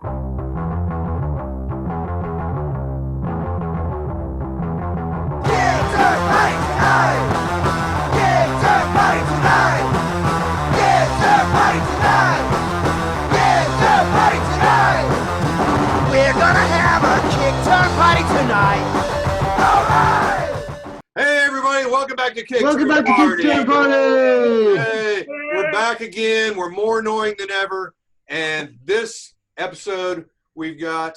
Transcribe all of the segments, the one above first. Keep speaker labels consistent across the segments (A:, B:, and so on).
A: We're gonna have a Kickturn Party tonight. All right.
B: Hey everybody, welcome back to Kickturn
C: Welcome back to
B: Party.
C: Kickturn Party.
B: Hey, we're back again. We're more annoying than ever. And this episode, we've got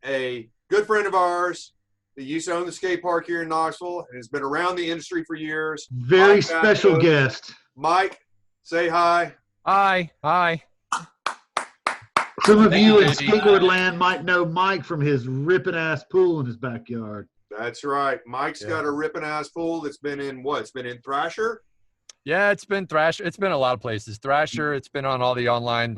B: a good friend of ours that used to own the skate park here in Knoxville and has been around the industry for years.
C: Very
B: Mike
C: special
B: Hathcote.
C: guest.
B: Mike, say hi.
D: Hi.
C: Some of you in skateboard land might know Mike from his ripping ass pool in his backyard.
B: That's right. Mike's got a ripping ass pool that's been in what? It's been in Thrasher?
D: Yeah, it's been Thrasher. It's been a lot of places. Thrasher. It's been on all the online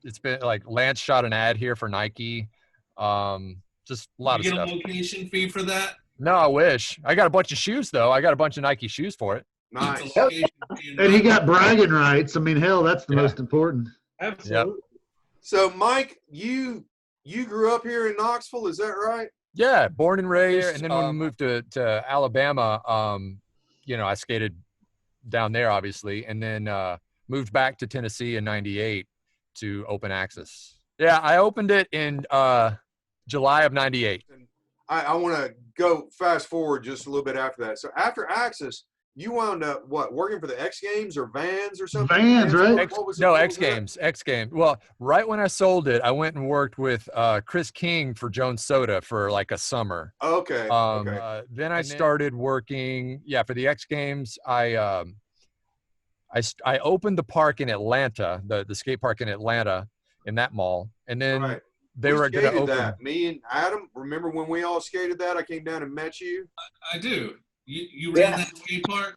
D: it's been like Lance shot an ad here for Nike. Just a lot of stuff.
E: You get a location fee for that?
D: No, I wish. I got a bunch of shoes though. I got a bunch of Nike shoes for it.
B: Nice.
E: It's a location fee
C: And he got bragging rights. I mean, hell, that's the most important.
E: Absolutely.
B: So Mike, you grew up here in Knoxville, is that right?
D: Yeah, born and raised, and then when we moved to Alabama, I skated down there obviously, and then moved back to Tennessee in '98 to Open Access. Yeah, I opened it in July of '98.
B: I want to go fast forward just a little bit after that. So after Access, you wound up working for the X Games or Vans or something?
C: Vans, right?
D: X Games. Well, right when I sold it, I went and worked with Chris King for Jones Soda for like a summer.
B: Okay.
D: Then I started working, for the X Games. I opened the park in Atlanta, the skate park in Atlanta, in that mall, and then they were going to open
B: that. Me and Adam, remember when we all skated that? I came down and met you.
E: I do. You ran that skate park?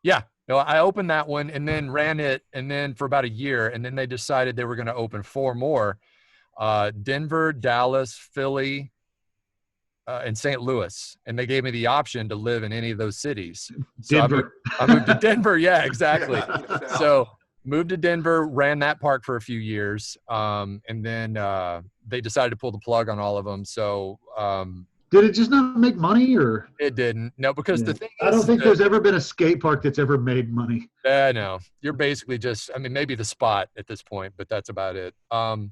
D: Yeah. No, I opened that one and then ran it, and then for about a year, and then they decided they were going to open 4 more: Denver, Dallas, Philly, and St. Louis. And they gave me the option to live in any of those cities. So
C: Denver.
D: I moved to Denver. Yeah, exactly.
B: Yeah.
D: So moved to Denver, ran that park for a few years, and then they decided to pull the plug on all of them. So
C: did it just not make money, or?
D: it didn't. No, because the thing is,
C: I don't think there's ever been a skate park that's ever made money.
D: No, you're basically just, maybe the spot at this point, but that's about it. The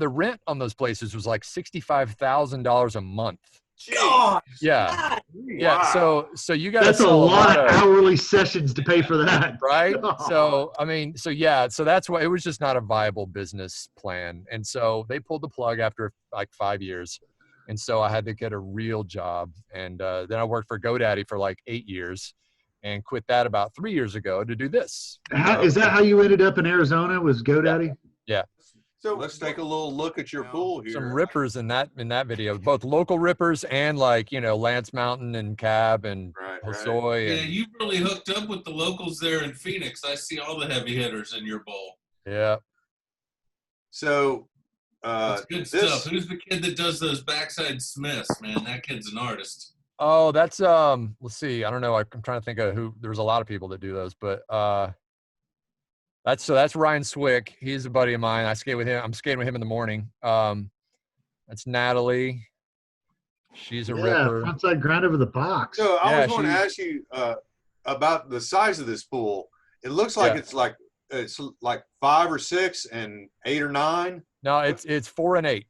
D: rent on those places was like $65,000 a month.
B: God.
D: Yeah. Yeah.
B: Wow.
D: So you got
C: That's a lot of hourly sessions to pay for that.
D: Right. So that's why it was just not a viable business plan. And so they pulled the plug after like 5 years. And so I had to get a real job. And then I worked for GoDaddy for like 8 years and quit that about 3 years ago to do this.
C: Is that how you ended up in Arizona, was GoDaddy?
D: Yeah.
B: So let's take a little look at your pool here.
D: Some rippers in that video, both local rippers and Lance Mountain and Cab and Hosoi.
E: Yeah, you really hooked up with the locals there in Phoenix. I see all the heavy hitters in your bowl.
D: Yeah.
B: So
E: that's good stuff. Who's the kid that does those backside Smiths, man? That kid's an artist.
D: Oh, that's let's see. I don't know. I'm trying to think of who. There's a lot of people that do those, but that's Ryan Swick. He's a buddy of mine. I skate with him. I'm skating with him in the morning. That's Natalie. She's a ripper.
C: Frontside grind over the box.
B: So I was going to ask you about the size of this pool. It looks like it's like 5 or 6 and 8 or 9.
D: No, it's 4 and 8.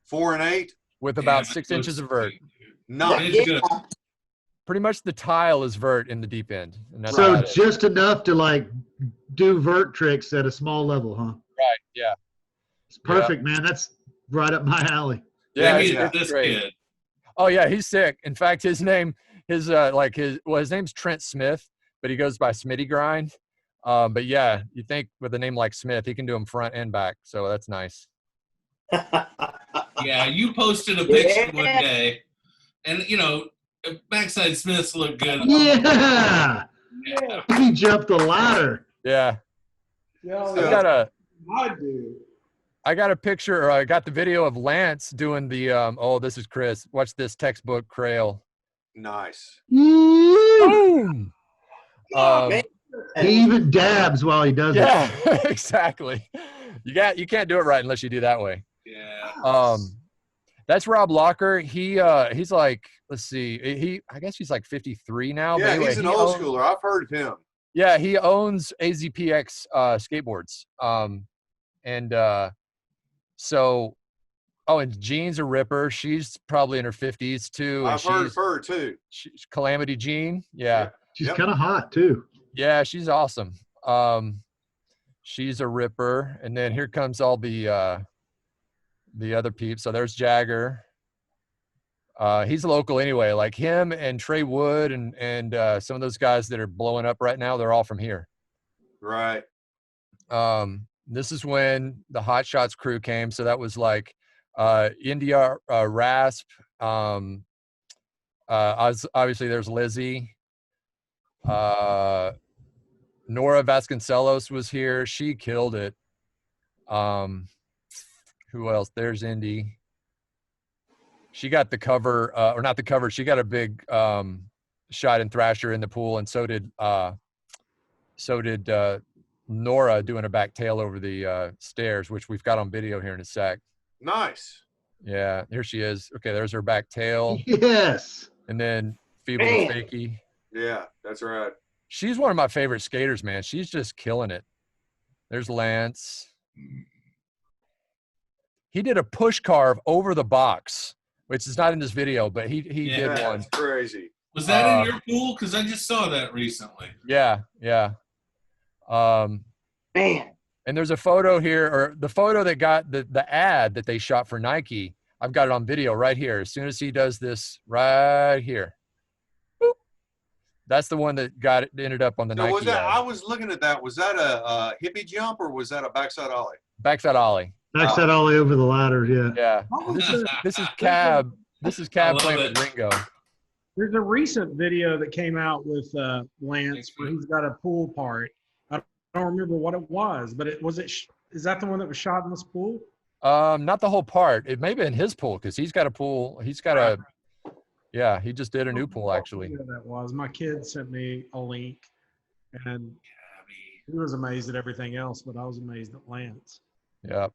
B: 4 and 8
D: with about 6 inches of vert.
B: Nice.
E: Good.
D: Pretty much the tile is vert in the deep end. And that's
C: so just enough to do vert tricks at a small level, huh?
D: Right. Yeah.
C: It's perfect, man. That's right up my alley.
D: Yeah,
E: it's great. Kid.
D: Oh yeah, he's sick. In fact, his name's Trent Smith, but he goes by Smitty Grind. But yeah, you think with a name like Smith, he can do them front and back. So that's nice.
E: Yeah, you posted a picture one day, and backside Smiths look good.
C: Yeah. He jumped the ladder.
D: Yeah. I got a picture, or I got the video of Lance doing the this is Chris. Watch this textbook crail.
B: Nice.
D: Boom.
C: He even dabs while he does it.
D: Yeah, exactly. You can't do it right unless you do that way.
E: Yeah.
D: That's Rob Locker. He's like, let's see, I guess he's like 53 now.
B: Yeah,
D: but anyway,
B: he's an old schooler. I've heard of him.
D: Yeah, he owns AZPX skateboards. And Jean's a ripper. She's probably in her 50s too. And
B: I've heard of her too.
D: She's Calamity Jean. Yeah.
C: She's kind of hot too.
D: Yeah, she's awesome. She's a ripper. And then here comes all the other peeps. So there's Jagger. He's local anyway. Like him and Trey Wood and some of those guys that are blowing up right now, they're all from here.
B: Right.
D: This is when the Hot Shots crew came. So that was like India Rasp. Obviously there's Lizzie. Nora Vasconcelos was here. She killed it. Who else? There's Indy. She got the cover, or not the cover. She got a big shot in Thrasher in the pool, and so did Nora doing a back tail over the stairs, which we've got on video here in a sec.
B: Nice.
D: Yeah, here she is. Okay, there's her back tail.
C: Yes.
D: And then Feeble and Fakey.
B: Yeah, that's right.
D: She's one of my favorite skaters, man. She's just killing it. There's Lance. He did a push carve over the box, which is not in this video, but he did one.
B: That's crazy.
E: Was that in your pool? Because I just saw that recently.
D: Yeah.
A: Man.
D: And there's a photo here, or the photo that got the ad that they shot for Nike. I've got it on video right here. As soon as he does this right here. Boop. That's the one that ended up on the Nike
B: Was that,
D: ad.
B: I was looking at that. Was that a hippie jump or was that a backside ollie?
D: Backside ollie.
C: Backside ollie over the ladder, yeah.
D: Yeah. This is Cab. This is Cab playing with Ringo.
F: There's a recent video that came out with Lance where he's got a pool part. I don't remember what it was, but is that the one that was shot in this pool?
D: Not the whole part. It may be in his pool because he's got a pool. He just did a new pool actually.
F: Yeah, that was. My kid sent me a link, and he was amazed at everything else, but I was amazed at Lance.
D: Yeah.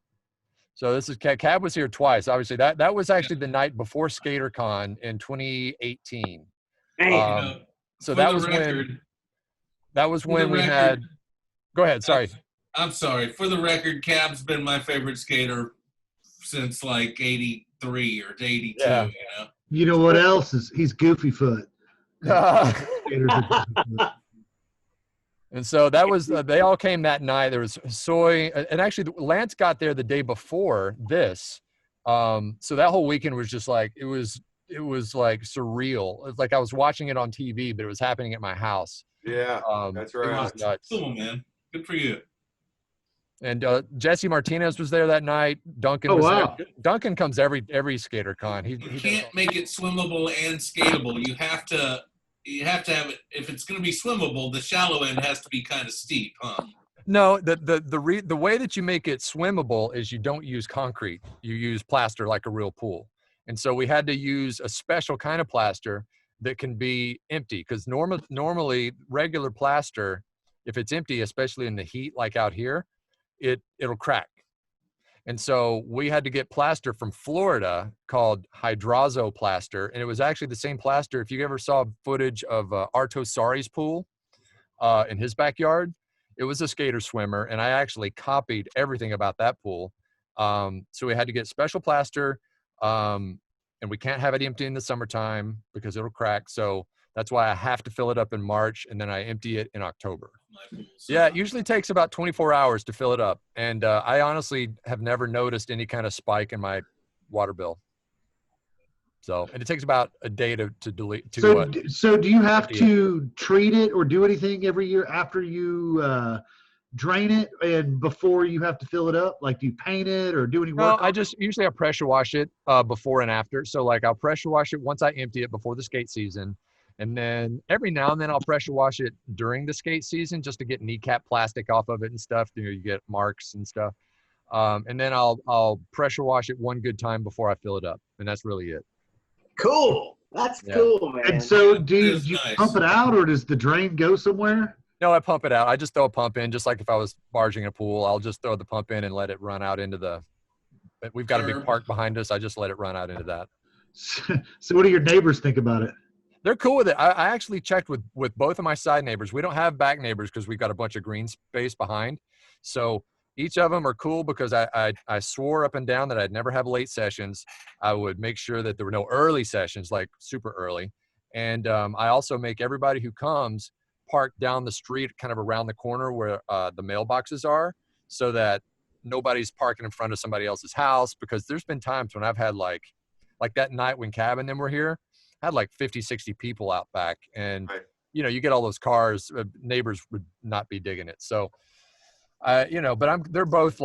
D: So this is Cab was here twice. Obviously, that was actually the night before Skatercon in 2018. So that was when we had. Go ahead. Sorry.
E: I'm sorry. For the record, Cab's been my favorite skater since like 83 or 82.
D: Yeah.
C: You know what else is? He's Goofy Foot.
D: And so that was, they all came that night. There was Hosoi, and actually Lance got there the day before this. So that whole weekend was just like, it was like surreal. It was like I was watching it on TV, but it was happening at my house.
B: Yeah, that's right.
D: It was nuts.
E: Cool, man. Good for you.
D: And Jesse Martinez was there that night. Duncan was there. Duncan comes every SkaterCon.
E: You can't make it swimmable and skatable. You have to have it. If it's going to be swimmable, the shallow end has to be kind of steep, huh?
D: No, the way that you make it swimmable is you don't use concrete. You use plaster like a real pool. And so we had to use a special kind of plaster that can be empty, because normally regular plaster, if it's empty, especially in the heat like out here, it'll crack. And so we had to get plaster from Florida called Hydrazo plaster. And it was actually the same plaster. If you ever saw footage of Arto Sari's pool in his backyard, it was a skater swimmer. And I actually copied everything about that pool. So we had to get special plaster, and we can't have it empty in the summertime because it'll crack. So that's why I have to fill it up in March, and then I empty it in October. Yeah, it usually takes about 24 hours to fill it up. And I honestly have never noticed any kind of spike in my water bill. So, and it takes about a day to delete.
C: So do you have to treat it or do anything every year after you drain it and before you have to fill it up? Like, do you paint it or do any work?
D: No, I pressure wash it before and after. So like I'll pressure wash it once I empty it before the skate season. And then every now and then I'll pressure wash it during the skate season just to get kneecap plastic off of it and stuff. You get marks and stuff. And then I'll pressure wash it one good time before I fill it up. And that's really it.
A: Cool. That's cool, man.
C: And so do you pump it out, or does the drain go somewhere?
D: No, I pump it out. I just throw a pump in, just like if I was barging a pool. I'll just throw the pump in and let it run out into the. But we've got a big park behind us. I just let it run out into that.
C: So what do your neighbors think about it?
D: They're cool with it. I actually checked with both of my side neighbors. We don't have back neighbors because we've got a bunch of green space behind. So each of them are cool because I swore up and down that I'd never have late sessions. I would make sure that there were no early sessions, like super early. And I also make everybody who comes park down the street, kind of around the corner where the mailboxes are, so that nobody's parking in front of somebody else's house. Because there's been times when I've had like that night when Cab and them were here, I had like 50, 60 people out back. And,
B: Right.
D: you know, you get all those cars, neighbors would not be digging it. So, you know, but they're both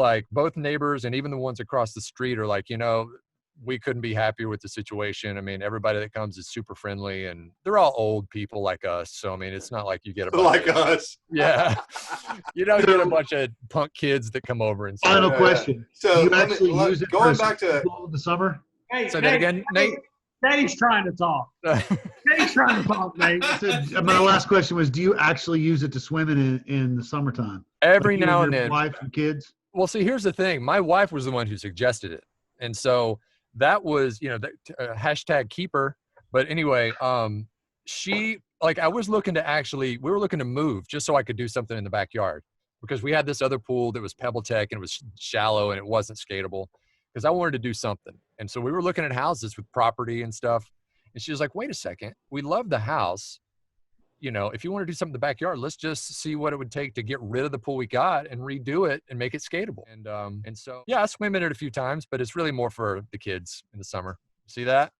D: neighbors, and even the ones across the street are like, you know, we couldn't be happier with the situation. I mean, everybody that comes is super friendly, and they're all old people like us. So, I mean, it's not like you get a bunch
B: Like
D: of,
B: us.
D: yeah, you don't get a bunch of punk kids that come over and stuff.
C: Final
B: Yeah,
C: question.
B: So
C: do you
B: let me-
C: actually
B: let-
C: use it
B: going
C: for
B: back to-
C: in the summer?
F: Hey,
D: Say that again, Nate?
F: Dave's trying to talk. Dave's trying to talk, Nate.
C: My last question was, do you actually use it to swim in the summertime?
D: Every
C: Like you
D: now
C: and
D: and
C: your
D: then.
C: wife and kids?
D: Well, see, here's the thing. My wife was the one who suggested it. And so that was, you know, hashtag keeper. But anyway, she, like, I was looking to we were looking to move just so I could do something in the backyard, because we had this other pool that was Pebble Tech and it was shallow and it wasn't skatable, because I wanted to do something. And so we were looking at houses with property and stuff. And she was like, wait a second, we love the house. You know, if you want to do something in the backyard, let's just see what it would take to get rid of the pool we got and redo it and make it skatable. And so, yeah, I swim in it a few times, but it's really more for the kids in the summer. See that?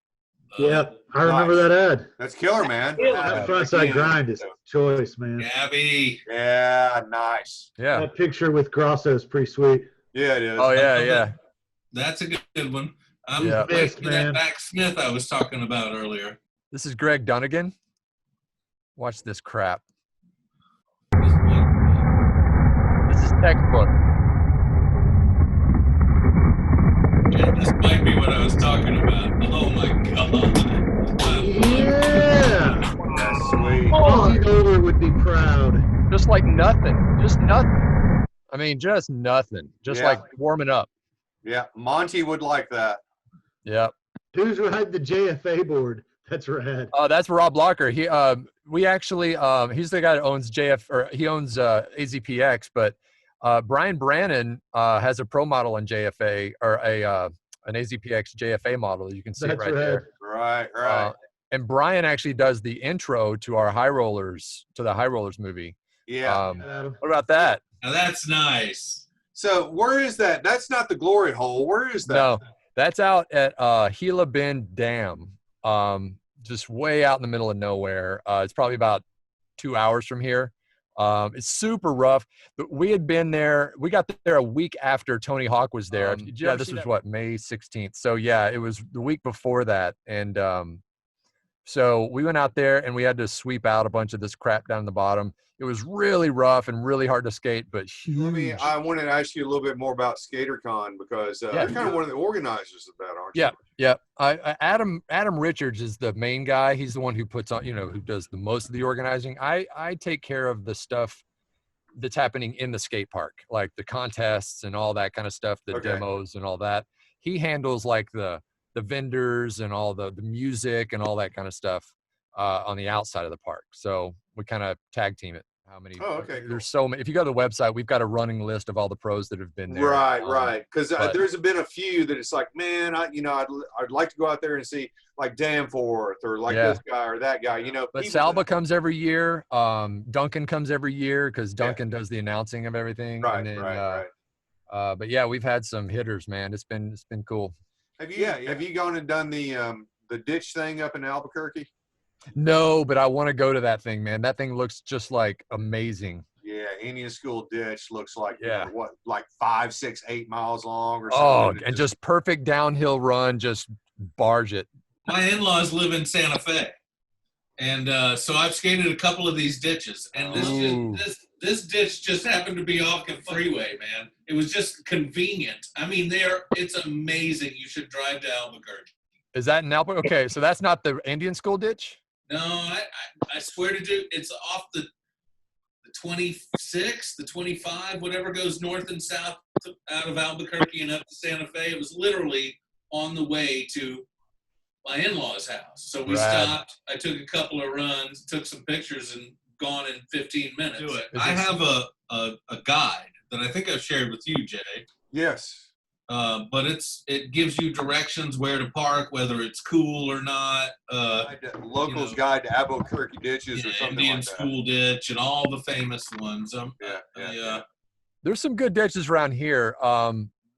C: Yeah, I remember
B: Nice.
C: that ad.
B: That's killer, man.
C: That frontside grind is choice, man.
E: Gabby.
B: Yeah, nice.
D: Yeah.
C: That picture with Grosso is pretty sweet.
B: Yeah, it is.
D: Oh, yeah.
E: That's a good one. I'm
D: Yeah.
E: waiting
C: Missed,
E: for that
C: man.
E: back Smith I was talking about earlier.
D: This is Greg Dunnigan. Watch this crap. This is textbook.
E: Yeah, this might be what I was talking about. Oh my god.
C: Yeah.
B: That's sweet.
C: Ozzy Older would be proud.
D: Just like nothing. Just nothing. I mean, just nothing. Just
B: Yeah.
D: like warming up.
B: Yeah, Monty would like that.
D: Yep.
C: Who's riding the JFA board? That's rad.
D: That's Rob Locker. We actually, he's the guy that owns he owns AZPX, but Brian Brannon has a pro model in JFA, or an AZPX JFA model. You can see it
C: That's
D: right
C: rad.
D: there.
B: Right.
D: And Brian actually does the intro to the High Rollers movie.
B: Yeah.
C: Adam.
D: What about that?
E: Now that's nice.
B: So where is that? That's not the glory hole. Where is that?
D: No, that's out at Gila Bend Dam. Just way out in the middle of nowhere. It's probably about 2 hours from here. It's super rough, but we had been there. We got there a week after Tony Hawk was there. Yeah, this was May 16th. So yeah, it was the week before that. And so we went out there and we had to sweep out a bunch of this crap down the bottom. It was really rough and really hard to skate, but huge.
B: I wanted to ask you a little bit more about Skatercon, because you're kind of one of the organizers of that, aren't you?
D: Yeah. Adam Richards is the main guy. He's the one who puts on, who does the most of the organizing. I take care of the stuff that's happening in the skate park, like the contests and all that kind of stuff, the demos and all that. He handles like the vendors and all the music and all that kind of stuff on the outside of the park. So we kind of tag team it. How many?
B: Oh, okay. Cool.
D: There's so many. If you go to the website, we've got a running list of all the pros that have been there.
B: Right. Because there's been a few that it's like, man, I'd like to go out there and see like Danforth or like this guy or that guy.
D: But Salva comes every year. Duncan comes every year because Duncan does the announcing of everything.
B: Right.
D: And then,
B: Right.
D: But yeah, we've had some hitters, man. It's been cool.
B: Have you gone and done the ditch thing up in Albuquerque?
D: No, but I want to go to that thing, man. That thing looks just like amazing.
B: Yeah, Indian School ditch looks like like 5, 6, 8 miles long or something.
D: Oh, and just perfect downhill run, just barge it.
E: My in-laws live in Santa Fe, and so I've skated a couple of these ditches, and this ditch just happened to be off the freeway, man. It was just convenient. I mean, it's amazing. You should drive to Albuquerque.
D: Is that in Albuquerque? Okay, so that's not the Indian School ditch?
E: No, I swear to you, it's off the 26, the 25, whatever goes north and south out of Albuquerque and up to Santa Fe. It was literally on the way to my in-laws' house. So we stopped. I took a couple of runs, took some pictures, and gone in 15 minutes.
G: Do it. I have a guide that I think I've shared with you, Jay.
B: Yes.
G: But it gives you directions where to park, whether it's cool or not.
B: Locals Guide to Albuquerque Ditches or something
G: Indian
B: like that.
G: School Ditch and all the famous ones.
D: There's some good ditches around here.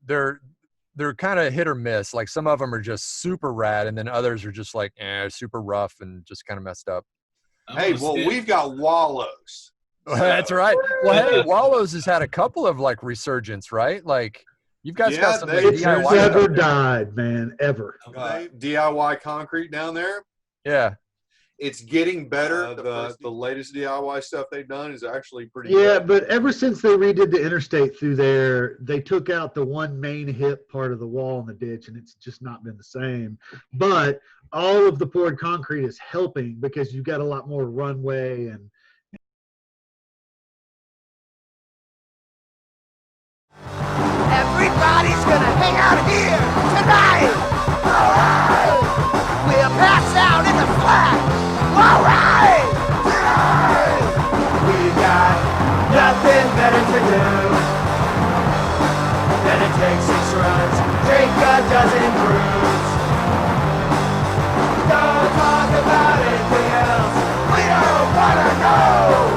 D: They're kind of hit or miss. Like some of them are just super rad, and then others are just like super rough and just kind of messed up.
B: Hey, well, we've got Wallows.
D: That's right. Well, hey, Wallows has had a couple of like resurgence, right? Like you guys got some
C: It's
D: DIY
C: never
D: stuff.
C: died, man, ever.
B: DIY concrete down there.
D: Yeah.
B: It's getting better. The latest DIY stuff they've done is actually pretty
C: Yeah,
B: good.
C: but ever since they redid the interstate through there, they took out the one main hip part of the wall in the ditch, and it's just not been the same. But all of the poured concrete is helping because you've got a lot more runway and
A: Everybody's gonna hang out here tonight. All right. We'll pass out in the flat. All right. Tonight. We got nothing better to do than to take 6 runs, drink a dozen brews. Don't talk about anything else. We don't wanna know.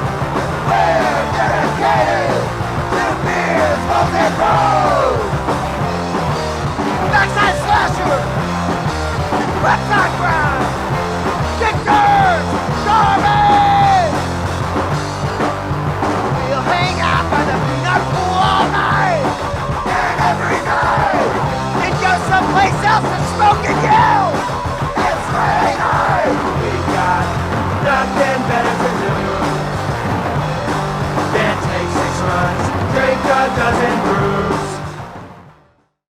A: We're dedicated to beers, boats, and roads. Backside slasher, reptile ground, Kickturn Party. We'll hang out by the peanut pool all night and every night, and go someplace else to smoke and yell. It's Friday night. We got nothing better to do than take 6 runs, drink a dozen